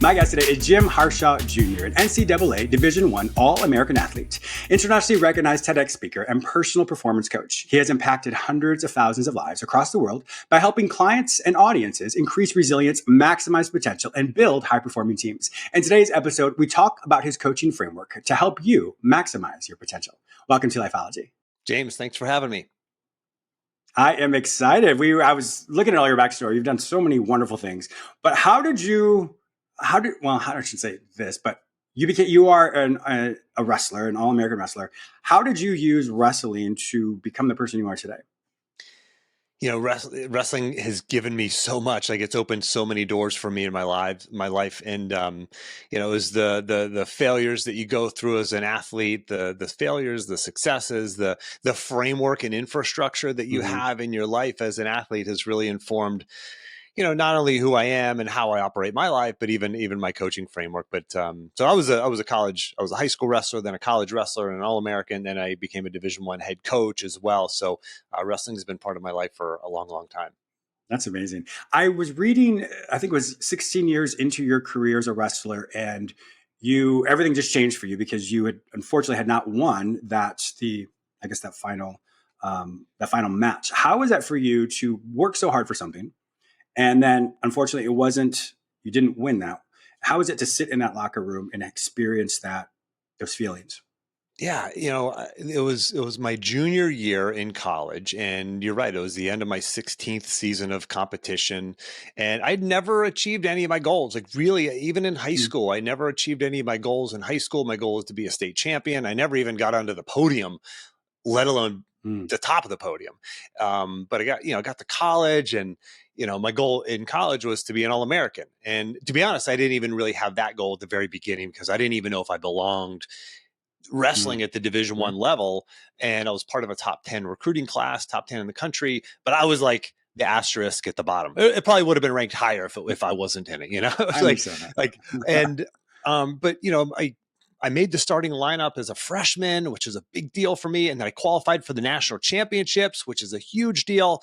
My guest today is Jim Harshaw Jr., an NCAA Division I All-American athlete, internationally recognized TEDx speaker, and personal performance coach. He has impacted hundreds of thousands of lives across the world by helping clients and audiences increase resilience, maximize potential, and build high-performing teams. In today's episode, we talk about his coaching framework to help you maximize your potential. Welcome to LIFEOLOgy. James, thanks for having me. I am excited. I was looking at all your backstory. You've done so many wonderful things, but I should say this, but you are a wrestler, an All-American wrestler. How did you use wrestling to become the person you are today? You know, wrestling has given me so much. Like, it's opened so many doors for me in my life. And, you know, it was the failures that you go through as an athlete, the failures, the successes, the framework and infrastructure that you have in your life as an athlete has really informed, you know, not only who I am and how I operate my life, but even my coaching framework. But so I was a high school wrestler, then a college wrestler, and an All-American. Then I became a Division I head coach as well. So wrestling has been part of my life for a long, long time. That's amazing. I was reading, I think it was 16 years into your career as a wrestler, and everything just changed for you because you unfortunately had not won that final match. How was that for you to work so hard for something? And then, unfortunately, you didn't win that. How is it to sit in that locker room and experience those feelings? Yeah, you know, it was my junior year in college, and you're right, it was the end of my 16th season of competition, and I'd never achieved any of my goals. Like, really, even in high school, I never achieved any of my goals in high school. My goal was to be a state champion. I never even got onto the podium, let alone the top of the podium. But I got to college, and you know, my goal in college was to be an All-American. And to be honest, I didn't even really have that goal at the very beginning because I didn't even know if I belonged wrestling at the Division I level. And I was part of a top 10 recruiting class, top 10 in the country. But I was like the asterisk at the bottom. It probably would have been ranked higher if I wasn't in it, you know? But you know, I made the starting lineup as a freshman, which is a big deal for me. And then I qualified for the national championships, which is a huge deal.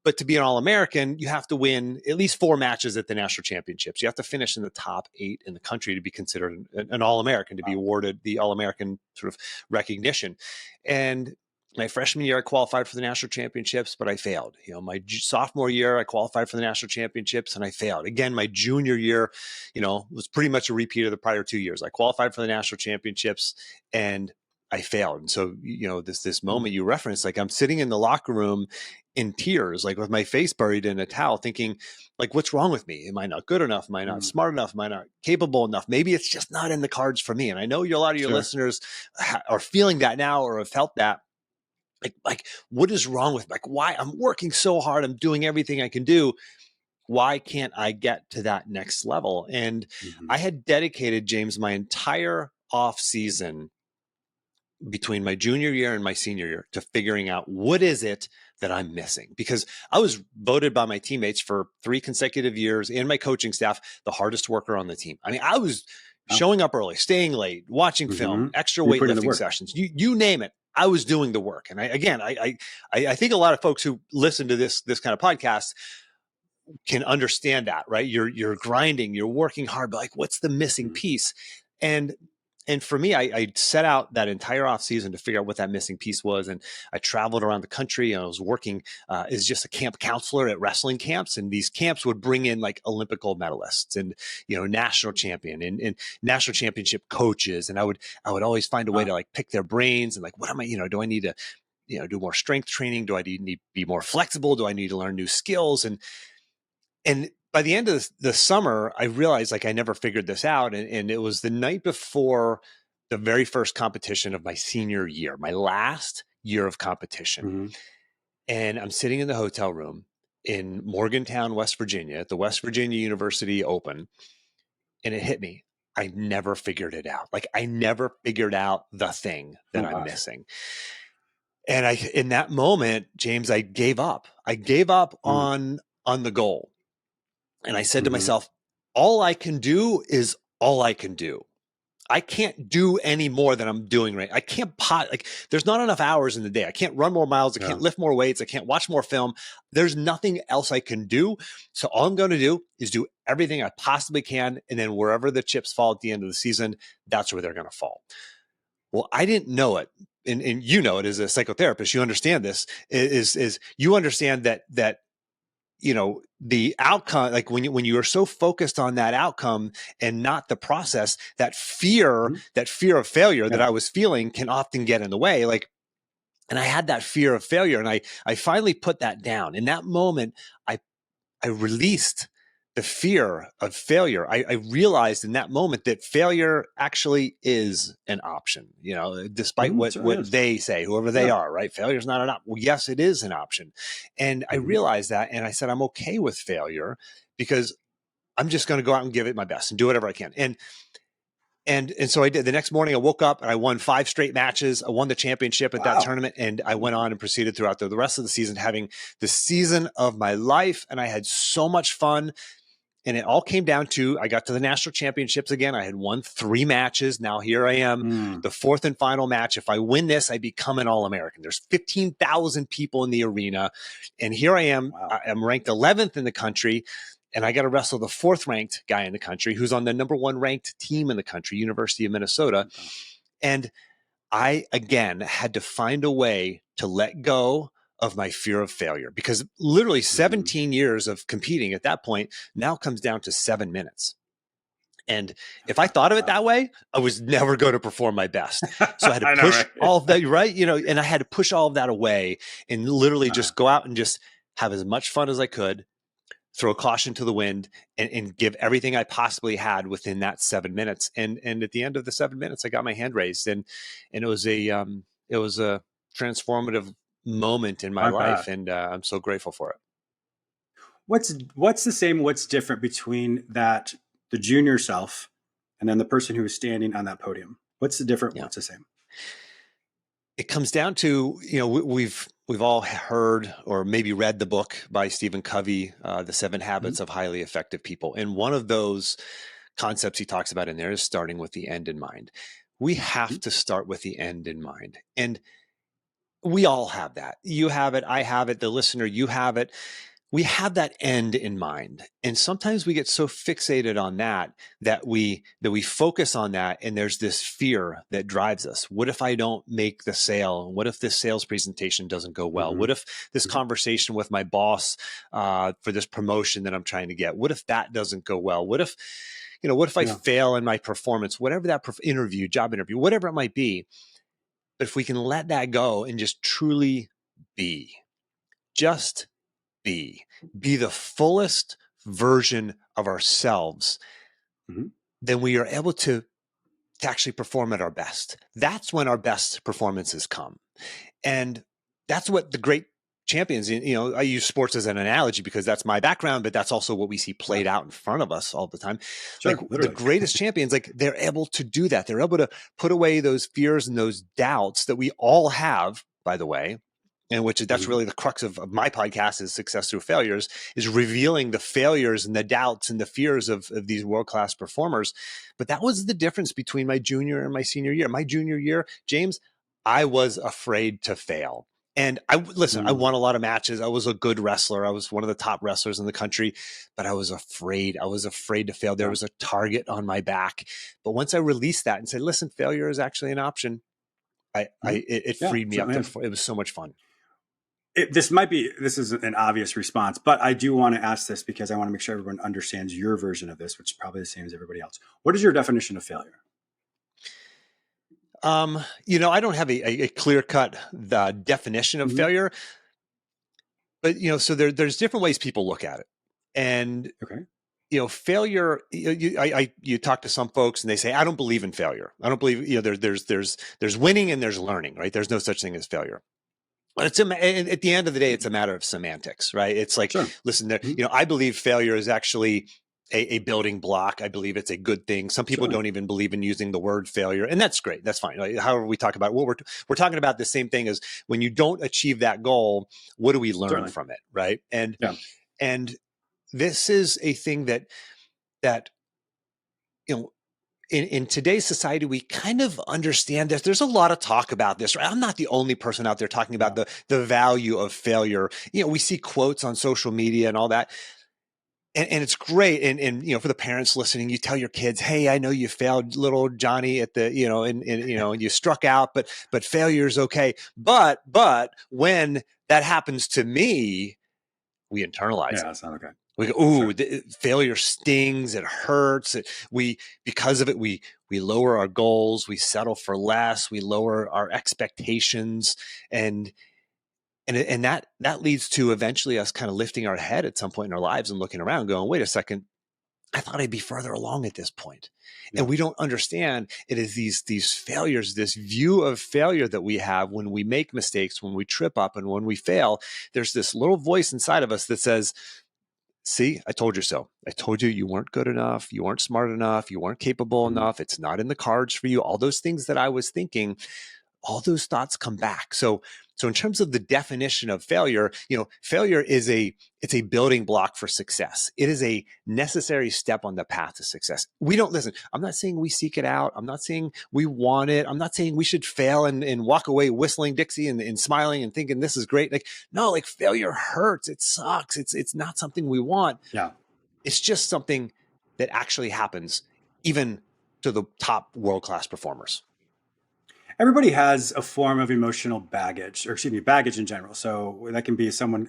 But to be an All-American, you have to win at least 4 matches at the national championships. You have to finish in the top 8 in the country to be considered an All-American, to be awarded the All-American sort of recognition. And my freshman year, I qualified for the national championships, but I failed. You know, my sophomore year, I qualified for the national championships, and I failed. Again, my junior year, you know, was pretty much a repeat of the prior 2 years. I qualified for the national championships, and I failed. And so, you know, this moment you referenced, like, I'm sitting in the locker room in tears, like with my face buried in a towel, thinking, like, what's wrong with me? Am I not good enough? Am I not smart enough? Am I not capable enough? Maybe it's just not in the cards for me. And I know a lot of your listeners are feeling that now or have felt that. Like, what is wrong with me? Like, why? I'm working so hard. I'm doing everything I can do. Why can't I get to that next level? And I had dedicated, James, my entire off season between my junior year and my senior year to figuring out what is it that I'm missing, because I was voted by my teammates for 3 consecutive years and my coaching staff the hardest worker on the team. I mean, I was showing up early, staying late, watching film, extra weightlifting sessions, you name it. I was doing the work. And I think a lot of folks who listen to this kind of podcast can understand that, right? You're grinding, you're working hard, but like, what's the missing piece? And for me, I set out that entire off season to figure out what that missing piece was. And I traveled around the country, and I was working as just a camp counselor at wrestling camps. And these camps would bring in like Olympic gold medalists and, you know, national champion and national championship coaches. And I would always find a way to like pick their brains and like, what am I, you know, do I need to, you know, do more strength training? Do I need to be more flexible? Do I need to learn new skills? And by the end of the summer, I realized like I never figured this out. And it was the night before the very first competition of my senior year, my last year of competition. And I'm sitting in the hotel room in Morgantown, West Virginia, at the West Virginia University Open. And it hit me. I never figured it out. Like, I never figured out the thing that I'm missing. And in that moment, James, I gave up. I gave up on the goal. And I said to myself, all I can do is all I can do. I can't do any more than I'm doing right. I can't there's not enough hours in the day. I can't run more miles. I can't lift more weights. I can't watch more film. There's nothing else I can do. So all I'm going to do is do everything I possibly can. And then wherever the chips fall at the end of the season, that's where they're going to fall. Well, I didn't know it. And you know it as a psychotherapist, you understand this is you understand that, you know, the outcome, like when you are so focused on that outcome and not the process, that fear of failure that I was feeling can often get in the way. Like, and I had that fear of failure, and I finally put that down. In that moment, I released the fear of failure. I realized in that moment that failure actually is an option, you know, despite what they say, whoever they are, right? Failure is not an option. Well, yes, it is an option. And I realized that, and I said, I'm okay with failure because I'm just going to go out and give it my best and do whatever I can. And so I did. The next morning I woke up and I won 5 straight matches. I won the championship at that tournament, and I went on and proceeded throughout the rest of the season, having the season of my life. And I had so much fun. And it all came down to, I got to the national championships again. I had won 3 matches. Now here I am, the 4th and final match. If I win this, I become an All-American. There's 15,000 people in the arena. And here I am. I'm ranked 11th in the country. And I got to wrestle the 4th ranked guy in the country who's on the number 1 ranked team in the country, University of Minnesota. And I, again, had to find a way to let go of my fear of failure, because literally 17 years of competing at that point now comes down to 7 minutes. And if I thought of it that way, I was never going to perform my best. So I had to push all of that, right? You know, and I had to push all of that away and literally just go out and just have as much fun as I could, throw caution to the wind, and give everything I possibly had within that 7 minutes. And at the end of the 7 minutes, I got my hand raised, and it was a transformative moment in my life, and I'm so grateful for it. What's the same, what's different between the junior self and then the person who is standing on that podium? What's the different? What's the same? It comes down to, you know, we've all heard or maybe read the book by Stephen Covey, The 7 Habits of Highly Effective People. And one of those concepts he talks about in there is starting with the end in mind. We have to start with the end in mind. And we all have that. You have it. I have it. The listener, you have it. We have that end in mind. And sometimes we get so fixated on that we focus on that, and there's this fear that drives us. What if I don't make the sale? What if this sales presentation doesn't go well? What if this conversation with my boss for this promotion that I'm trying to get, what if that doesn't go well? What if I fail in my performance, whatever that job interview, whatever it might be. But if we can let that go and just truly be, just be the fullest version of ourselves, then we are able to actually perform at our best. That's when our best performances come. And that's what the great champions, you know, I use sports as an analogy because that's my background, but that's also what we see played out in front of us all the time. Sure, like literally. The greatest champions, like they're able to do that. They're able to put away those fears and those doubts that we all have, by the way, and that's really the crux of my podcast is Success Through Failures, is revealing the failures and the doubts and the fears of these world-class performers. But that was the difference between my junior and my senior year. My junior year, James, I was afraid to fail. And I won a lot of matches. I was a good wrestler. I was one of the top wrestlers in the country, but I was afraid. I was afraid to fail. There was a target on my back. But once I released that and said, listen, failure is actually an option, it freed me up. It was so much fun. This is an obvious response, but I do want to ask this because I want to make sure everyone understands your version of this, which is probably the same as everybody else. What is your definition of failure? You know, I don't have a clear-cut definition of failure, but you know, so there's different ways people look at it, and you know, failure. You talk to some folks and they say, "I don't believe in failure. I don't believe." You know, there's winning and there's learning, right? There's no such thing as failure. But at the end of the day, it's a matter of semantics, right? It's like, listen, you know, I believe failure is actually a building block. I believe it's a good thing. Some people don't even believe in using the word failure, and that's great. That's fine. Like, however we talk about it, we're talking about the same thing as when you don't achieve that goal, what do we learn from it, right? And this is a thing that you know, in today's society, we kind of understand this. There's a lot of talk about this, right? I'm not the only person out there talking about the value of failure. We see quotes on social media and all that. And it's great. And for the parents listening, you tell your kids, hey, I know you failed, little Johnny, at the, and you struck out, but failure is okay. But when that happens to me, we internalize it. That's not okay. We go, ooh, failure stings. It hurts. Because of it, we lower our goals. We settle for less. We lower our expectations, and that leads to eventually us kind of lifting our head at some point in our lives and looking around, going, wait a second, I thought I'd be further along at this point. Yeah. And we don't understand it is these failures, this view of failure that we have when we make mistakes, when we trip up, and when we fail. There's this little voice inside of us that says, see, I told you so. I told you weren't good enough. You weren't smart enough. You weren't capable enough. It's not in the cards for you. All those things that I was thinking, all those thoughts come back. So in terms of the definition of failure, failure is it's a building block for success. It is a necessary step on the path to success. We don't listen. I'm not saying we seek it out. I'm not saying we want it. I'm not saying we should fail and walk away whistling Dixie and smiling and thinking this is great. No, failure hurts. It sucks. It's not something we want. Yeah. It's just something that actually happens even to the top world-class performers. Everybody has a form of emotional baggage, baggage in general. So that can be someone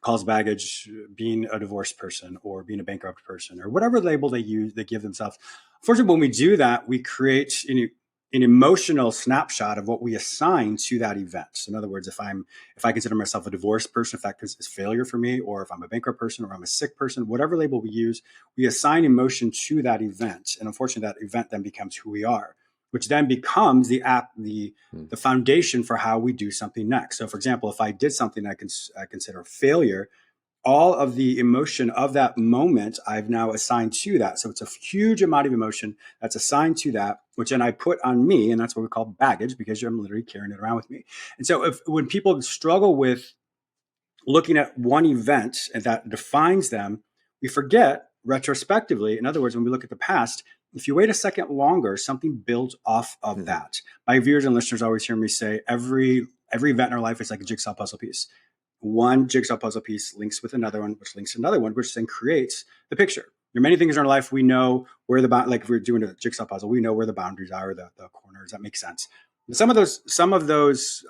calls baggage being a divorced person or being a bankrupt person or whatever label they give themselves. Unfortunately, when we do that, we create an emotional snapshot of what we assign to that event. So in other words, if I consider myself a divorced person, if that is failure for me, or if I'm a bankrupt person or I'm a sick person, whatever label we use, we assign emotion to that event. And unfortunately, that event then becomes who we are, which then becomes the foundation for how we do something next. So for example, if I did something I consider failure, all of the emotion of that moment I've now assigned to that. So it's a huge amount of emotion that's assigned to that, which then I put on me, and that's what we call baggage, because I'm literally carrying it around with me. And so when people struggle with looking at one event and that defines them, we forget retrospectively. In other words, when we look at the past, if you wait a second longer, something builds off of that. My viewers and listeners always hear me say every event in our life is like a jigsaw puzzle piece. One jigsaw puzzle piece links with another one, which links to another one, which then creates the picture. There are many things in our life we know where like if we're doing a jigsaw puzzle, we know where the boundaries are, the corners. That makes sense. But some of those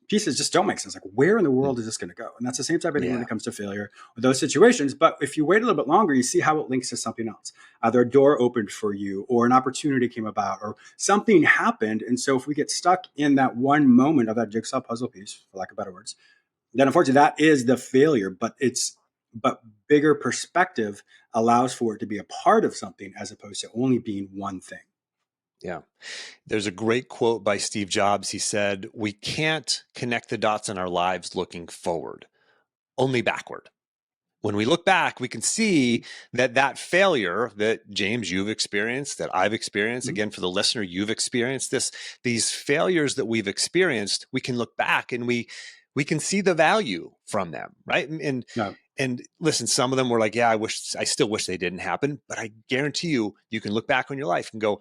pieces just don't make sense. Like, where in the world is this going to go? And that's the same type of thing when it comes to failure or those situations. But if you wait a little bit longer, you see how it links to something else. Either a door opened for you, or an opportunity came about, or something happened. And so if we get stuck in that one moment of that jigsaw puzzle piece, for lack of better words, then unfortunately that is the failure. But bigger perspective allows for it to be a part of something as opposed to only being one thing. Yeah. There's a great quote by Steve Jobs. He said, we can't connect the dots in our lives looking forward, only backward. When we look back, we can see that failure that, James, you've experienced, that I've experienced, again, for the listener, you've experienced these failures that we've experienced, we can look back and we can see the value from them, right? And listen, some of them were like, yeah, I still wish they didn't happen, but I guarantee you can look back on your life and go,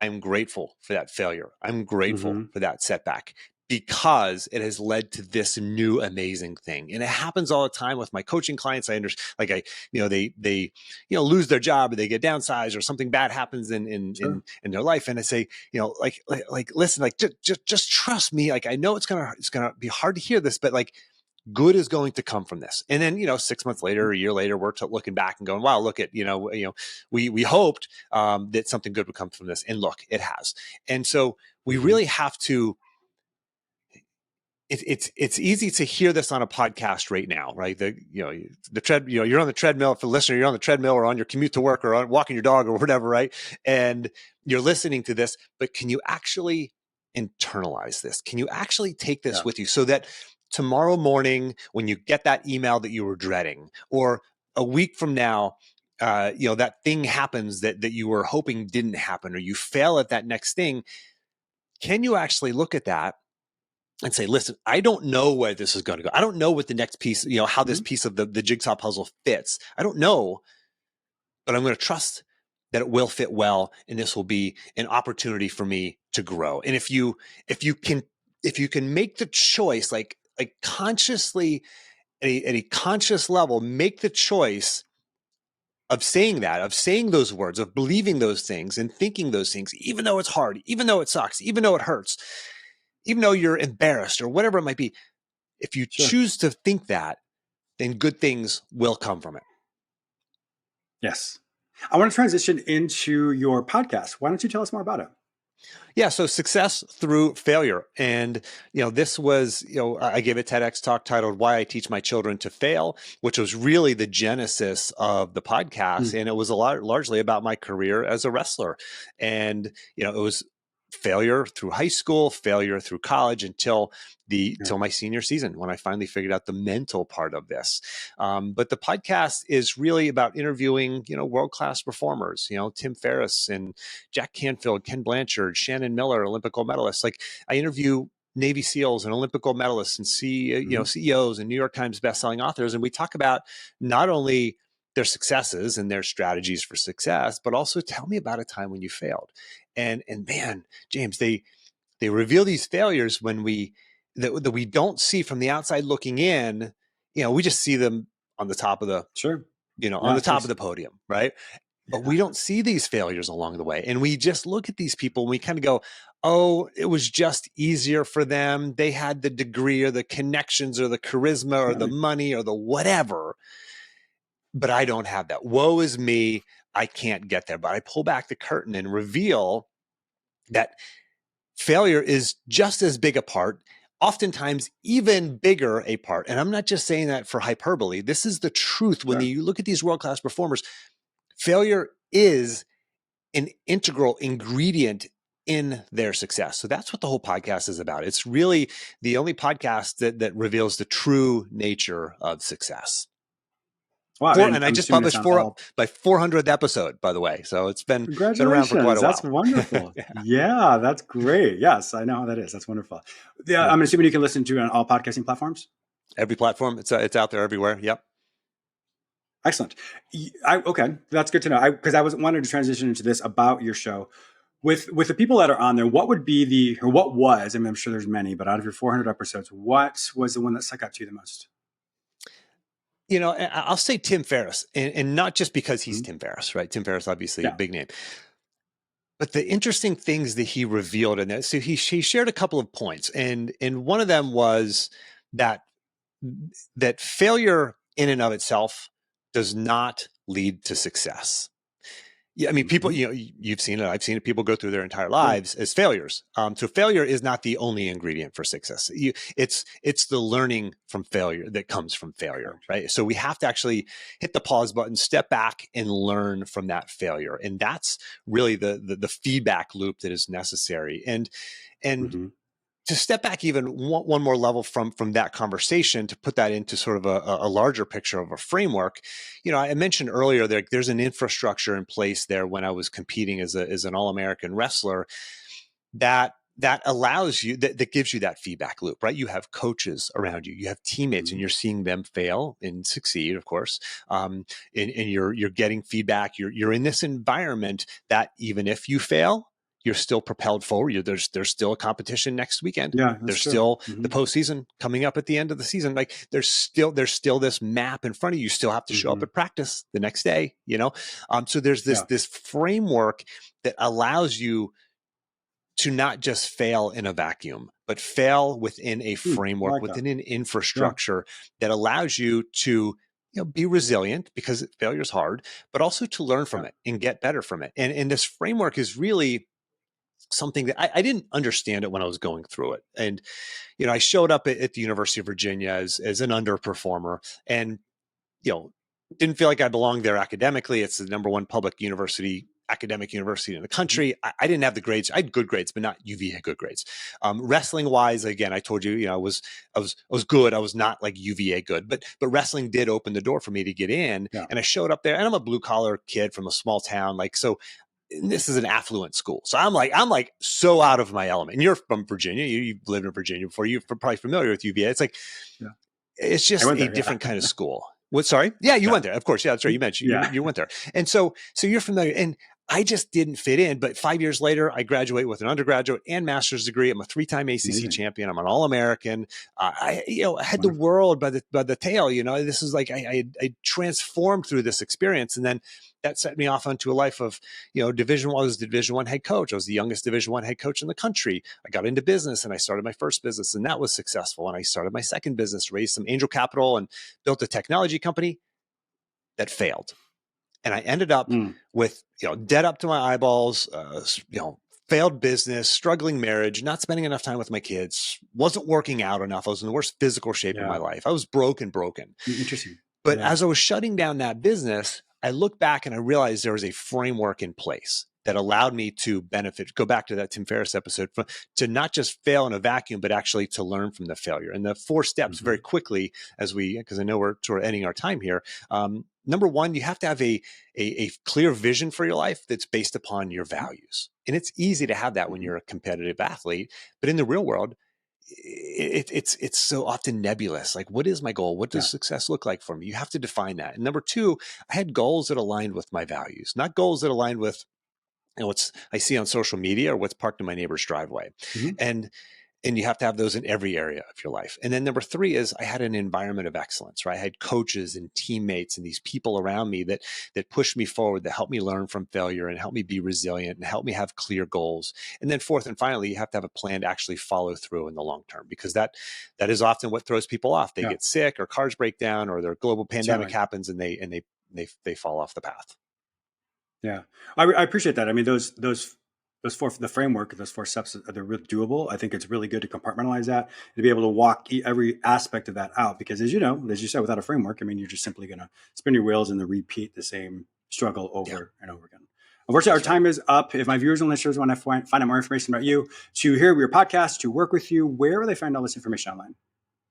I'm grateful for that failure. I'm grateful for that setback, because it has led to this new amazing thing. And it happens all the time with my coaching clients. I understand, they lose their job, or they get downsized, or something bad happens in their life. And I say, listen, just trust me. Like, I know it's gonna be hard to hear this, but good is going to come from this. And then, 6 months later, a year later, we're looking back and going, wow, look at, we hoped that something good would come from this. And look, it has. And so we really have to, it's easy to hear this on a podcast right now, right? You're on the treadmill. For the listener, you're on the treadmill or on your commute to work or walking your dog or whatever, right? And you're listening to this, but can you actually internalize this? Can you actually take this with you so that tomorrow morning, when you get that email that you were dreading, or a week from now, that thing happens that you were hoping didn't happen, or you fail at that next thing, can you actually look at that and say, listen, I don't know where this is going to go. I don't know what the next piece, how this piece of the jigsaw puzzle fits. I don't know, but I'm going to trust that it will fit well, and this will be an opportunity for me to grow. And if you can make the choice, like consciously at a conscious level, make the choice of saying that, of saying those words, of believing those things and thinking those things, even though it's hard, even though it sucks, even though it hurts, even though you're embarrassed or whatever it might be, if you choose to think that, then good things will come from it. Yes. I want to transition into your podcast. Why don't you tell us more about it? Yeah. So success through failure. And, this was, I gave a TEDx talk titled Why I Teach My Children to Fail, which was really the genesis of the podcast. And it was largely about my career as a wrestler. And, it was failure through high school, failure through college until my senior season, when I finally figured out the mental part of this. But the podcast is really about interviewing, world-class performers, Tim Ferriss and Jack Canfield, Ken Blanchard, Shannon Miller, Olympic gold medalists. Like, I interview Navy SEALs and Olympic gold medalists and CEOs and New York Times bestselling authors. And we talk about not only their successes and their strategies for success, but also tell me about a time when you failed. And man, James, they reveal these failures that we don't see from the outside looking in. We just see them on the top of the on the top of the podium, right? But we don't see these failures along the way. And we just look at these people and we kind of go, oh, it was just easier for them. They had the degree or the connections or the charisma or the money or the whatever. But I don't have that. Woe is me. I can't get there. But I pull back the curtain and reveal that failure is just as big a part, oftentimes even bigger a part. And I'm not just saying that for hyperbole. This is the truth. When you look at these world-class performers, failure is an integral ingredient in their success. So that's what the whole podcast is about. It's really the only podcast that reveals the true nature of success. Wow, and I just published my 400th episode, by the way. So it's been around for quite a while. That's wonderful. Yeah, that's great. Yes, I know how that is. That's wonderful. Yeah, I'm assuming you can listen to it on all podcasting platforms? Every platform. It's out there everywhere. Yep. Excellent. Okay, that's good to know. Because I was wanted to transition into this about your show. With the people that are on there, what was, I'm sure there's many, but out of your 400 episodes, what was the one that stuck out to you the most? I'll say Tim Ferriss, and not just because he's Tim Ferriss, right? Tim Ferriss, obviously a big name. But the interesting things that he revealed in that, so he shared a couple of points, and one of them was that failure in and of itself does not lead to success. Yeah, people, you've seen it. I've seen it. People go through their entire lives as failures. So failure is not the only ingredient for success. It's the learning from failure that comes from failure, right? So we have to actually hit the pause button, step back, and learn from that failure. And that's really the feedback loop that is necessary. And to step back even one more level from that conversation, to put that into sort of a larger picture of a framework, I mentioned earlier that there's an infrastructure in place there when I was competing as an All-American wrestler that allows you, that gives you that feedback loop, right? You have coaches around you, you have teammates, and you're seeing them fail and succeed, of course. And you're getting feedback. You're in this environment that even if you fail, you're still propelled forward. There's still a competition next weekend. Yeah, there's still the postseason coming up at the end of the season. Like there's still this map in front of you. You still have to show up at practice the next day. So there's this framework that allows you to not just fail in a vacuum, but fail within a framework, within an infrastructure that allows you to be resilient, because failure is hard, but also to learn from it and get better from it. And this framework is really something that I didn't understand it when I was going through it. And, I showed up at the University of Virginia as an underperformer, and, didn't feel like I belonged there academically. It's the number one public academic university in the country. I didn't have the grades. I had good grades, but not UVA good grades. Wrestling wise, again, I told you, I was good. I was not like UVA good, but wrestling did open the door for me to get in. And I showed up there, and I'm a blue collar kid from a small town. So this is an affluent school. So I'm like so out of my element. And you're from Virginia. You've lived in Virginia before. You're probably familiar with UVA. It's like, it's just a different kind of school. What? Sorry. Yeah. You went there. Of course. Yeah. That's right. You mentioned you went there. And so you're familiar. And I just didn't fit in. But 5 years later, I graduate with an undergraduate and master's degree. I'm a 3-time ACC Amazing. champion. I'm an All-American. I had the Wonderful. world by the tail. This is like I transformed through this experience, and then that set me off onto a life of Division I. I was the Division I head coach. I was the youngest Division I head coach in the country. I got into business, and I started my first business, and that was successful. And I started my second business, raised some angel capital, and built a technology company that failed. And I ended up with debt up to my eyeballs, failed business, struggling marriage, not spending enough time with my kids, wasn't working out enough. I was in the worst physical shape of my life. I was broken. Interesting. But as I was shutting down that business, I looked back and I realized there was a framework in place that allowed me to benefit, go back to that Tim Ferriss episode, to not just fail in a vacuum, but actually to learn from the failure. And the 4 steps very quickly, because I know we're sort of ending our time here. Number 1, you have to have a clear vision for your life that's based upon your values. And it's easy to have that when you're a competitive athlete, but in the real world, it's so often nebulous. Like, what is my goal? What does success look like for me? You have to define that. And number 2, I had goals that aligned with my values, not goals that aligned with what I see on social media or what's parked in my neighbor's driveway. And you have to have those in every area of your life. And then number 3 is I had an environment of excellence, right? I had coaches and teammates and these people around me that pushed me forward, that helped me learn from failure and helped me be resilient and helped me have clear goals. And then 4th and finally, you have to have a plan to actually follow through in the long term, because that is often what throws people off. They get sick or cars break down or their global pandemic happens and they fall off the path. Yeah, I appreciate that. I mean, those 4, the framework, those 4 steps, they're really doable. I think it's really good to compartmentalize that, to be able to walk every aspect of that out. Because as you said, without a framework, I mean, you're just simply going to spin your wheels and then repeat the same struggle over and over again. Unfortunately, our time is up. If my viewers and listeners want to find out more information about you, to hear your podcast, to work with you, where will they find all this information online?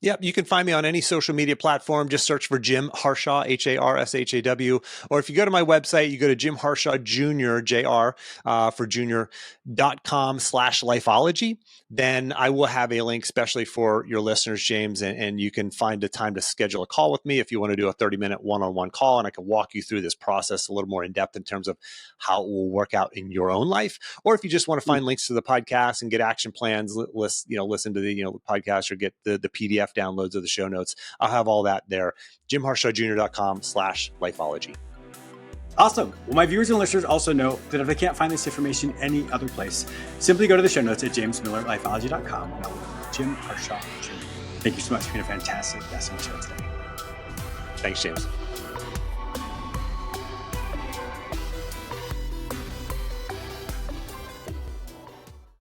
Yep. You can find me on any social media platform. Just search for Jim Harshaw, Harshaw. Or if you go to my website, you go to Jim Harshaw Jr., JR, for junior.com/lifeology. Then I will have a link especially for your listeners, James, and you can find a time to schedule a call with me if you want to do a 30-minute one-on-one call, and I can walk you through this process a little more in depth in terms of how it will work out in your own life. Or if you just want to find links to the podcast and get action plans, listen to the podcast or get the PDF downloads of the show notes, I'll have all that there. JimHarshawJr.com/lifeology. Awesome. Well, my viewers and listeners also know that if they can't find this information any other place, simply go to the show notes at jamesmillerlifeology.com and I'll look Jim Harshaw Jr. Thank you so much for being a fantastic guest on the show today. Thanks, James.